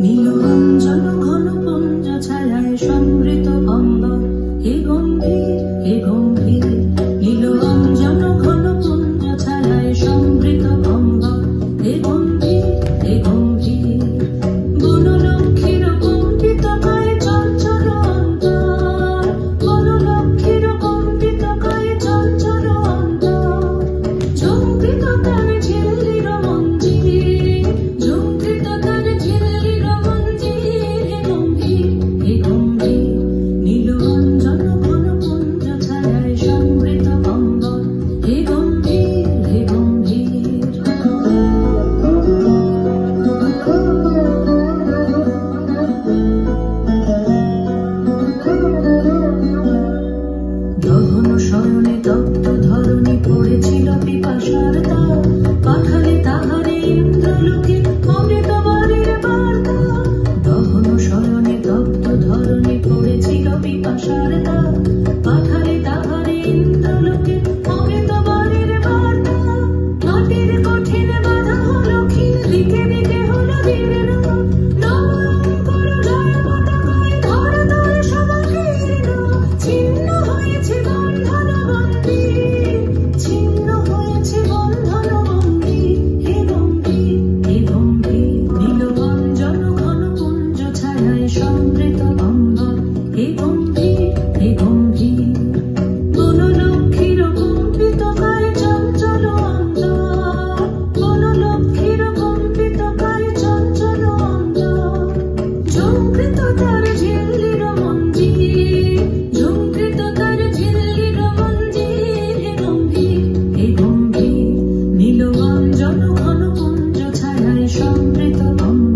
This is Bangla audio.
নীলরঞ্জন ঘন পুঞ্জ ছায়ায় সমৃত অম্বর, হে গম্ভীর হে গম্ভীর। নীলরঞ্জন ঘন পুঞ্জ ছায়ায় সমৃত অম্বর, হে গম্ভীর হে গম্ভীর। বনলক্ষ্মীর কম্পিত কায়ে চঞ্চল অন্তর, বনলক্ষ্মীর কম্পিত কায়ে চঞ্চল অন্তর। ঝঙ্কৃত তার ঝিল্লির মঞ্জির, ঝঙ্কৃত তার ঝিল্লির মঞ্জির, হে গম্ভীর হে গম্ভীর। নীলরঞ্জন ঘন পুঞ্জ ছায়ায় সমৃত অম্বর, হে গম্ভীর হে গম্ভীর। দহন শয়নে তপ্ত ধরণী পড়েছিল পিপাসার তাপ, পাখালে তাহারে ইন্দ্রলোকে অমৃত বাড়ির বার্তা। দহন শয়নে তপ্ত ধরণী পড়েছিল পিপাসার তাপ, পাখালে তাহারে ইন্দ্রলোকে অমৃত বাড়ির বার্তা। মাটির কঠিন বাধা হলো ক্ষীণ, দিকে দিকে হলো দীর্ণ, নবঙ্কর জয় পতাকায় ধরাতল সমাকীর্ণ। ছিন্ন হয়েছে বন্ধন বন্দী, ছিন্ন হয়েছে বন্ধন বন্দী, হে গম্ভীর হে গম্ভীর। নীলরঞ্জন ঘন পুঞ্জ ছায়ায় সমৃত অম্বর, হে গম্ভীর হে গম্ভীর। বনলক্ষ্মীর কম্পিত কায়ে চঞ্চল অন্তর, বনলক্ষ্মীর কম্পিত কায়ে চঞ্চল অন্তর। ঝঙ্কৃত তার ঝিল্লির মঞ্জির, ঝঙ্কৃত তার ঝিল্লির মঞ্জির, হে গম্ভীর হে গম্ভীর। নীলরঞ্জন ঘন পুঞ্জ ছায়ায় সমৃত অম্বর।